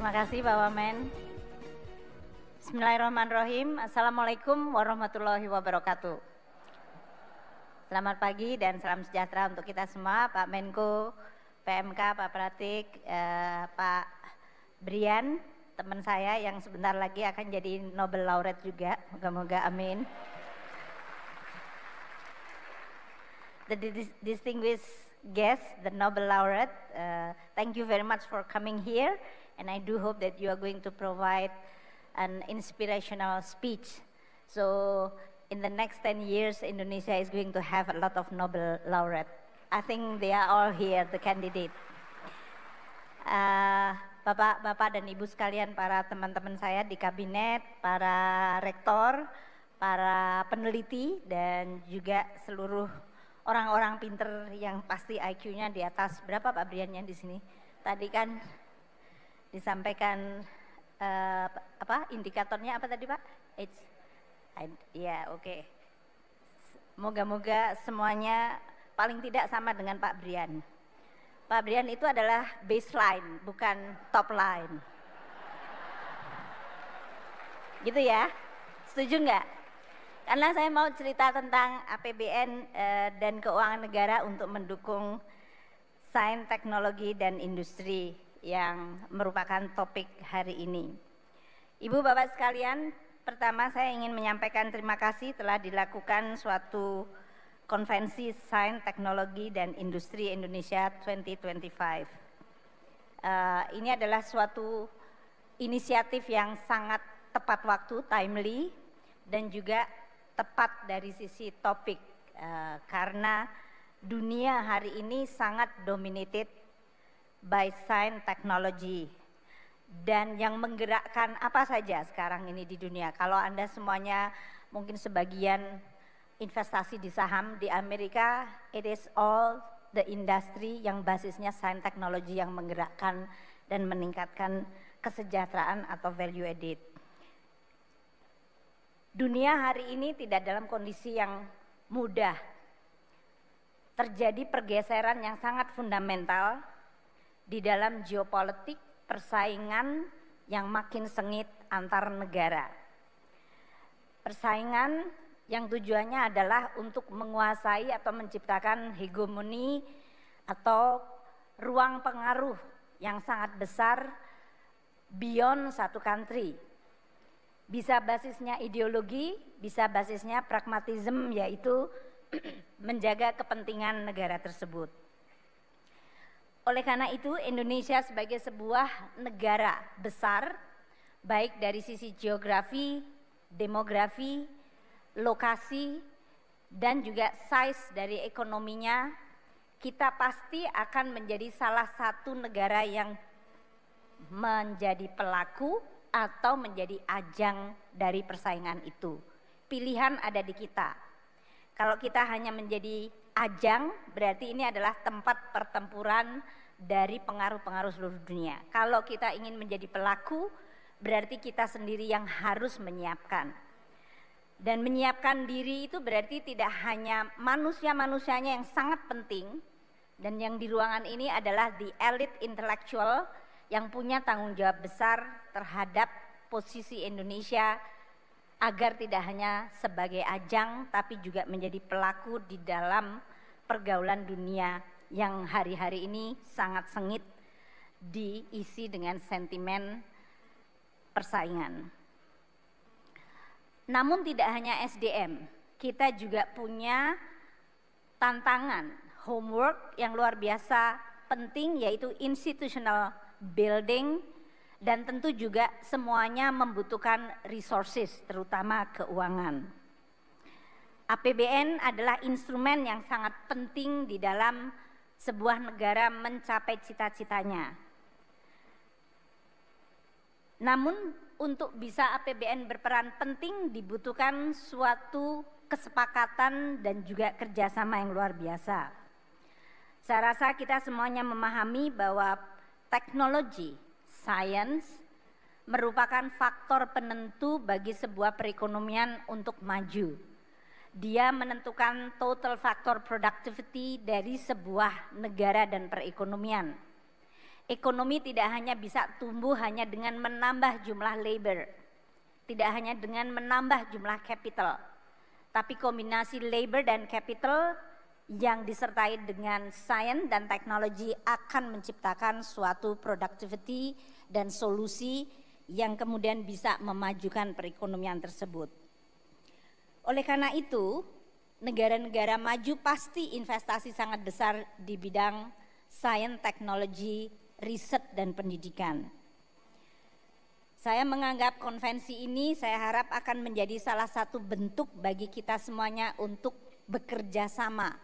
Terima kasih Pak Wamen. Bismillahirrahmanirrahim. Assalamualaikum warahmatullahi wabarakatuh. Selamat pagi dan salam sejahtera untuk kita semua, Pak Menko, PMK, Pak Pratik, Pak Brian, teman saya yang sebentar lagi akan jadi Nobel Laureate juga, moga-moga amin. The distinguished guest, the Nobel Laureate, thank you very much for coming here, and I do hope that you are going to provide an inspirational speech. So in the next 10 years, Indonesia is going to have a lot of Nobel Laureate. I think they are all here, the candidate. Bapak-bapak dan ibu sekalian, para teman-teman saya di kabinet, para rektor, para peneliti, dan juga seluruh orang-orang pinter yang pasti IQ-nya di atas berapa Pak Brian yang di sini? Tadi kan disampaikan indikatornya apa tadi Pak? Ya, oke. Moga-moga semuanya paling tidak sama dengan Pak Brian. Pak Brian itu adalah baseline, bukan top line. Gitu ya? Setuju nggak? Karena saya mau cerita tentang APBN dan keuangan negara untuk mendukung sains, teknologi, dan industri yang merupakan topik hari ini. Ibu bapak sekalian, pertama saya ingin menyampaikan terima kasih telah dilakukan suatu konvensi sains, teknologi, dan industri Indonesia 2025. Ini adalah suatu inisiatif yang sangat tepat waktu, timely, dan juga tepat dari sisi topik, karena dunia hari ini sangat dominated by science technology, dan yang menggerakkan apa saja sekarang ini di dunia. Kalau Anda semuanya mungkin sebagian investasi di saham di Amerika, it is all the industry yang basisnya science technology yang menggerakkan dan meningkatkan kesejahteraan atau value added. Dunia hari ini tidak dalam kondisi yang mudah. Terjadi pergeseran yang sangat fundamental di dalam geopolitik, persaingan yang makin sengit antar negara. Persaingan yang tujuannya adalah untuk menguasai atau menciptakan hegemoni atau ruang pengaruh yang sangat besar beyond satu country. Bisa basisnya ideologi, bisa basisnya pragmatisme, yaitu menjaga kepentingan negara tersebut. Oleh karena itu, Indonesia sebagai sebuah negara besar, baik dari sisi geografi, demografi, lokasi, dan juga size dari ekonominya, kita pasti akan menjadi salah satu negara yang menjadi pelaku atau menjadi ajang dari persaingan itu. Pilihan ada di kita. Kalau kita hanya menjadi ajang, berarti ini adalah tempat pertempuran dari pengaruh-pengaruh seluruh dunia. Kalau kita ingin menjadi pelaku, berarti kita sendiri yang harus menyiapkan. Dan menyiapkan diri itu berarti tidak hanya manusia-manusianya yang sangat penting, dan yang di ruangan ini adalah the elite intellectual yang punya tanggung jawab besar terhadap posisi Indonesia agar tidak hanya sebagai ajang tapi juga menjadi pelaku di dalam pergaulan dunia yang hari-hari ini sangat sengit diisi dengan sentimen persaingan. Namun tidak hanya SDM, kita juga punya tantangan, homework yang luar biasa penting, yaitu institutional building, dan tentu juga semuanya membutuhkan resources, terutama keuangan. APBN adalah instrumen yang sangat penting di dalam sebuah negara mencapai cita-citanya. Namun untuk bisa APBN berperan penting dibutuhkan suatu kesepakatan dan juga kerjasama yang luar biasa. Saya rasa kita semuanya memahami bahwa teknologi, sains merupakan faktor penentu bagi sebuah perekonomian untuk maju. Dia menentukan total factor productivity dari sebuah negara dan perekonomian. Ekonomi tidak hanya bisa tumbuh hanya dengan menambah jumlah labor, tidak hanya dengan menambah jumlah capital, tapi kombinasi labor dan capital yang disertai dengan science dan teknologi akan menciptakan suatu productivity dan solusi yang kemudian bisa memajukan perekonomian tersebut. Oleh karena itu, negara-negara maju pasti investasi sangat besar di bidang science, teknologi, riset dan pendidikan. Saya menganggap konvensi ini saya harap akan menjadi salah satu bentuk bagi kita semuanya untuk bekerja sama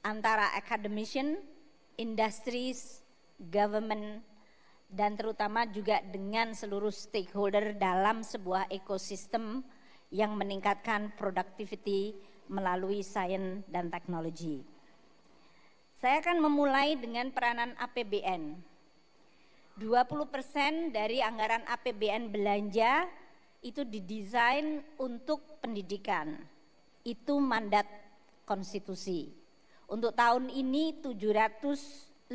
antara academician, industries, government, dan terutama juga dengan seluruh stakeholder dalam sebuah ekosistem yang meningkatkan productivity melalui sains dan teknologi. Saya akan memulai dengan peranan APBN. 20% dari anggaran APBN belanja itu didesain untuk pendidikan. Itu mandat konstitusi. Untuk tahun ini 750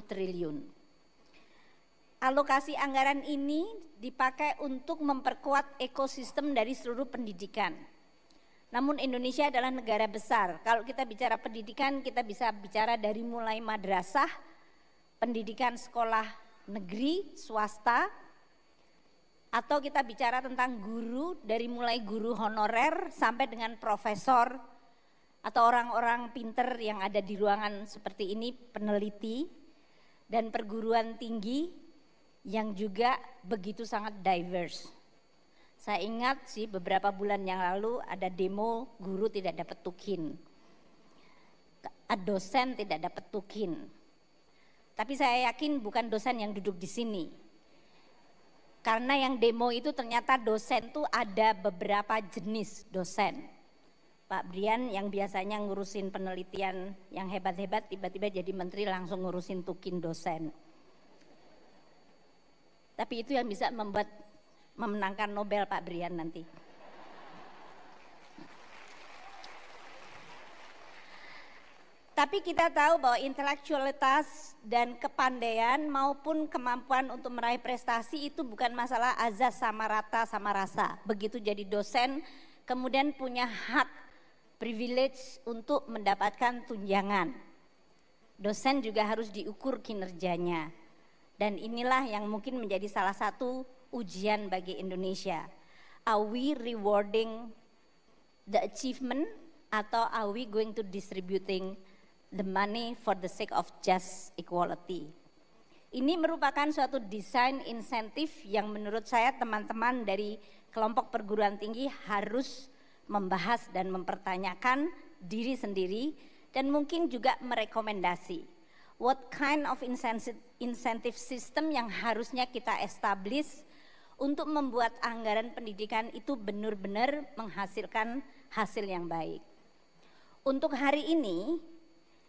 triliun. Alokasi anggaran ini dipakai untuk memperkuat ekosistem dari seluruh pendidikan. Namun Indonesia adalah negara besar. Kalau kita bicara pendidikan, kita bisa bicara dari mulai madrasah, pendidikan sekolah negeri, swasta, atau kita bicara tentang guru, dari mulai guru honorer sampai dengan profesor, atau orang-orang pinter yang ada di ruangan seperti ini, peneliti, dan perguruan tinggi yang juga begitu sangat diverse. Saya ingat sih beberapa bulan yang lalu ada demo guru tidak dapat tukin, dosen tidak dapat tukin. Tapi saya yakin bukan dosen yang duduk di sini. Karena yang demo itu ternyata dosen tuh ada beberapa jenis dosen. Pak Brian yang biasanya ngurusin penelitian yang hebat-hebat tiba-tiba jadi menteri langsung ngurusin tukin dosen. Tapi itu yang bisa memenangkan Nobel Pak Brian nanti. Tapi kita tahu bahwa intelektualitas dan kepandaian maupun kemampuan untuk meraih prestasi itu bukan masalah azas sama rata sama rasa. Begitu jadi dosen kemudian punya hak privilege untuk mendapatkan tunjangan. Dosen juga harus diukur kinerjanya. Dan inilah yang mungkin menjadi salah satu ujian bagi Indonesia. Are we rewarding the achievement atau are we going to distributing the money for the sake of just equality? Ini merupakan suatu desain insentif yang menurut saya teman-teman dari kelompok perguruan tinggi harus membahas dan mempertanyakan diri sendiri dan mungkin juga merekomendasi. What kind of incentive system yang harusnya kita establish untuk membuat anggaran pendidikan itu benar-benar menghasilkan hasil yang baik. Untuk hari ini,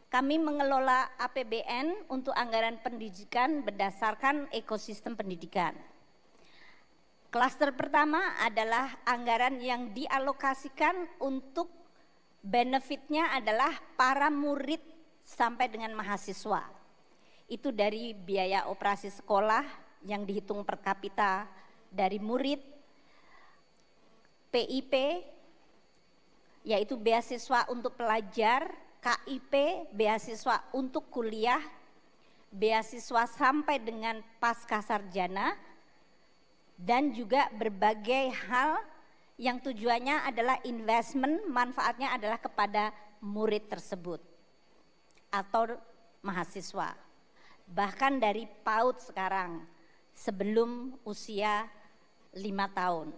kami mengelola APBN untuk anggaran pendidikan berdasarkan ekosistem pendidikan. Klaster pertama adalah anggaran yang dialokasikan untuk benefitnya adalah para murid sampai dengan mahasiswa. Itu dari biaya operasi sekolah yang dihitung per kapita dari murid, PIP yaitu beasiswa untuk pelajar, KIP beasiswa untuk kuliah, beasiswa sampai dengan pasca sarjana, dan juga berbagai hal yang tujuannya adalah investment, manfaatnya adalah kepada murid tersebut atau mahasiswa. Bahkan dari PAUD sekarang sebelum usia 5 tahun.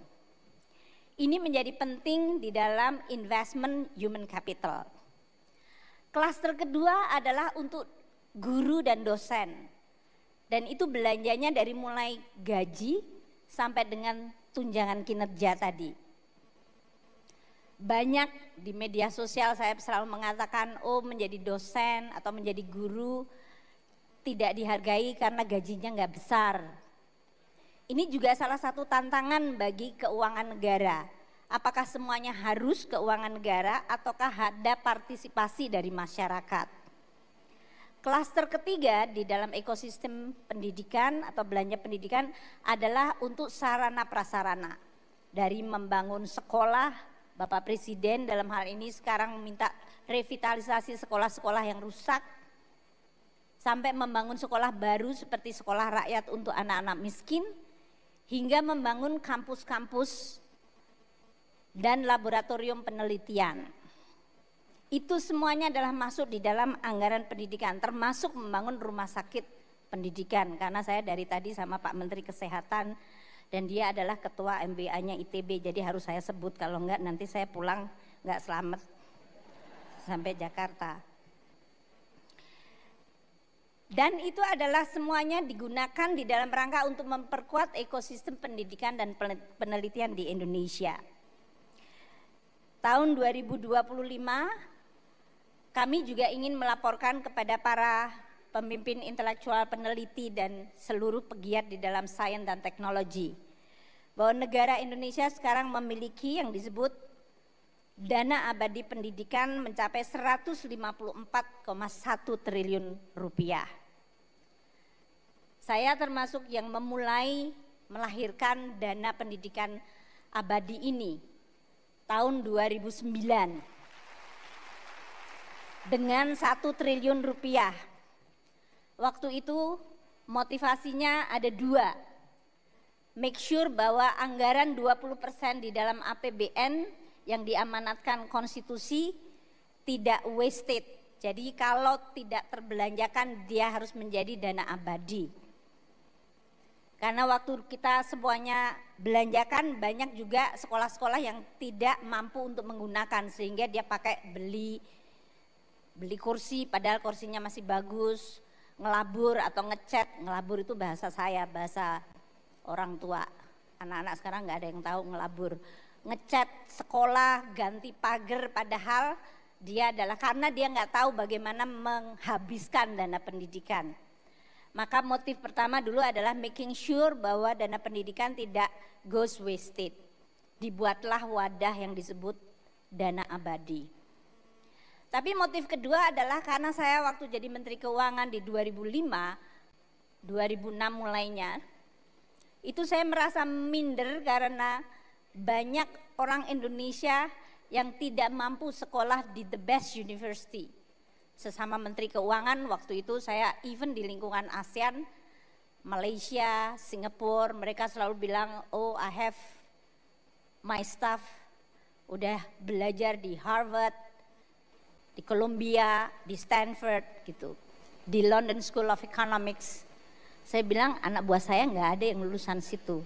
Ini menjadi penting di dalam investment human capital. Klaster kedua adalah untuk guru dan dosen. Dan itu belanjanya dari mulai gaji sampai dengan tunjangan kinerja tadi. Banyak di media sosial saya selalu mengatakan, oh menjadi dosen atau menjadi guru tidak dihargai karena gajinya nggak besar. Ini juga salah satu tantangan bagi keuangan negara. Apakah semuanya harus keuangan negara ataukah ada partisipasi dari masyarakat? Klaster ketiga di dalam ekosistem pendidikan atau belanja pendidikan adalah untuk sarana prasarana. Dari membangun sekolah, Bapak Presiden dalam hal ini sekarang meminta revitalisasi sekolah-sekolah yang rusak, sampai membangun sekolah baru seperti sekolah rakyat untuk anak-anak miskin, hingga membangun kampus-kampus dan laboratorium penelitian. Itu semuanya adalah masuk di dalam anggaran pendidikan, termasuk membangun rumah sakit pendidikan. Karena saya dari tadi sama Pak Menteri Kesehatan dan dia adalah ketua MBA-nya ITB, jadi harus saya sebut, kalau enggak nanti saya pulang enggak selamat sampai Jakarta. Dan itu adalah semuanya digunakan di dalam rangka untuk memperkuat ekosistem pendidikan dan penelitian di Indonesia. Tahun 2025 kami juga ingin melaporkan kepada para pemimpin intelektual, peneliti, dan seluruh pegiat di dalam sains dan teknologi bahwa negara Indonesia sekarang memiliki yang disebut dana abadi pendidikan mencapai 154,1 triliun rupiah. Saya termasuk yang memulai melahirkan dana pendidikan abadi ini tahun 2009. Dengan 1 triliun rupiah. Waktu itu motivasinya ada 2. Make sure bahwa anggaran 20% di dalam APBN yang diamanatkan konstitusi tidak wasted. Jadi kalau tidak terbelanjakan dia harus menjadi dana abadi. Karena waktu kita semuanya belanjakan, banyak juga sekolah-sekolah yang tidak mampu untuk menggunakan sehingga dia pakai beli kursi padahal kursinya masih bagus, ngelabur atau ngecat. Ngelabur itu bahasa saya, bahasa orang tua. Anak-anak sekarang nggak ada yang tahu ngelabur. Ngecat sekolah, ganti pagar, padahal dia adalah karena dia nggak tahu bagaimana menghabiskan dana pendidikan. Maka motif pertama dulu adalah making sure bahwa dana pendidikan tidak goes wasted. Dibuatlah wadah yang disebut dana abadi. Tapi motif kedua adalah karena saya waktu jadi Menteri Keuangan di 2005, 2006 mulainya, itu saya merasa minder karena banyak orang Indonesia yang tidak mampu sekolah di the best university. Sesama Menteri Keuangan waktu itu saya even di lingkungan ASEAN, Malaysia, Singapura, mereka selalu bilang, oh I have my staff udah belajar di Harvard, di Columbia, di Stanford gitu, di London School of Economics. Saya bilang anak buah saya nggak ada yang lulusan situ.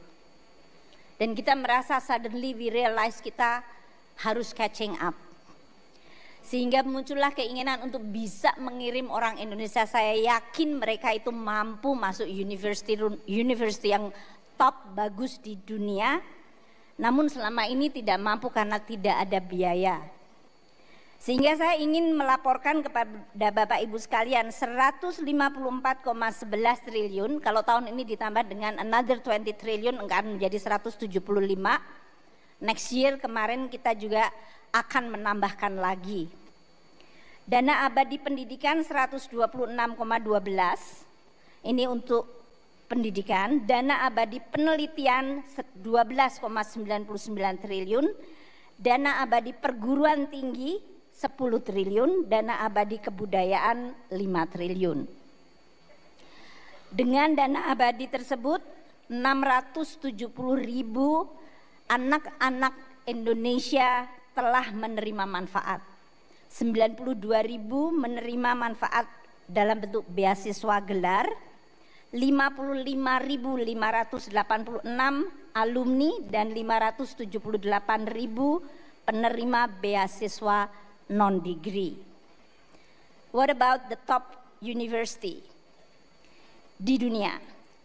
Dan kita merasa suddenly we realize kita harus catching up. Sehingga muncullah keinginan untuk bisa mengirim orang Indonesia. Saya yakin mereka itu mampu masuk university yang top, bagus di dunia. Namun selama ini tidak mampu karena tidak ada biaya. Sehingga saya ingin melaporkan kepada Bapak Ibu sekalian 154,11 triliun, kalau tahun ini ditambah dengan another 20 triliun akan menjadi 175. Next year kemarin kita juga akan menambahkan lagi. Dana abadi pendidikan 126,12, ini untuk pendidikan. Dana abadi penelitian 12,99 triliun, dana abadi perguruan tinggi 10 triliun, dana abadi kebudayaan 5 triliun. Dengan dana abadi tersebut 670.000 anak-anak Indonesia telah menerima manfaat. 92.000 menerima manfaat dalam bentuk beasiswa gelar, 55.586 alumni dan 578.000 penerima beasiswa non-degree. What about the top university di dunia?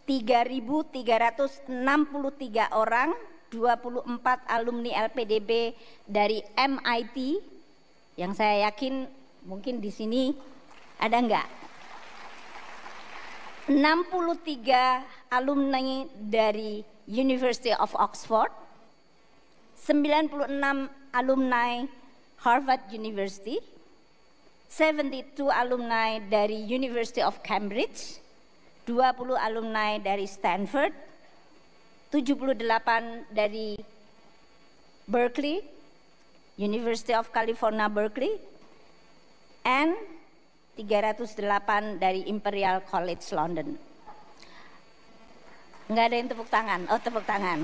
3.363 orang, 24 alumni LPDB dari MIT, yang saya yakin mungkin di sini ada enggak? 63 alumni dari University of Oxford, 96 alumni Harvard University, 72 alumni dari University of Cambridge, 20 alumni dari Stanford, 78 dari Berkeley, University of California Berkeley, and 308 dari Imperial College London. Enggak ada yang tepuk tangan, oh tepuk tangan.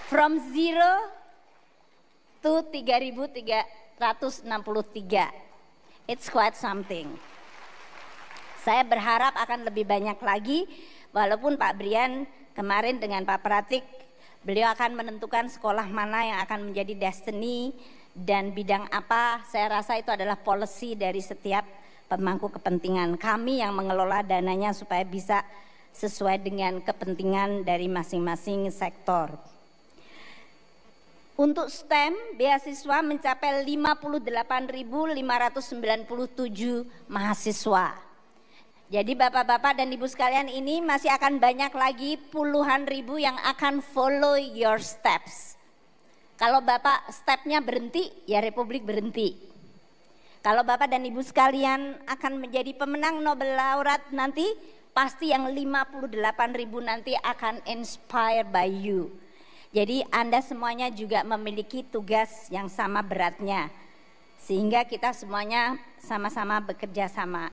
From 0 to 3.363, it's quite something. Saya berharap akan lebih banyak lagi, walaupun Pak Brian kemarin dengan Pak Pratik, beliau akan menentukan sekolah mana yang akan menjadi destiny dan bidang apa. Saya rasa itu adalah policy dari setiap pemangku kepentingan. Kami yang mengelola dananya supaya bisa sesuai dengan kepentingan dari masing-masing sektor. Untuk STEM, beasiswa mencapai 58.597 mahasiswa. Jadi bapak-bapak dan ibu sekalian, ini masih akan banyak lagi puluhan ribu yang akan follow your steps. Kalau bapak stepnya berhenti, ya Republik berhenti. Kalau bapak dan ibu sekalian akan menjadi pemenang Nobel laureate nanti, pasti yang 58.000 nanti akan inspired by you. Jadi Anda semuanya juga memiliki tugas yang sama beratnya. Sehingga kita semuanya sama-sama bekerja sama.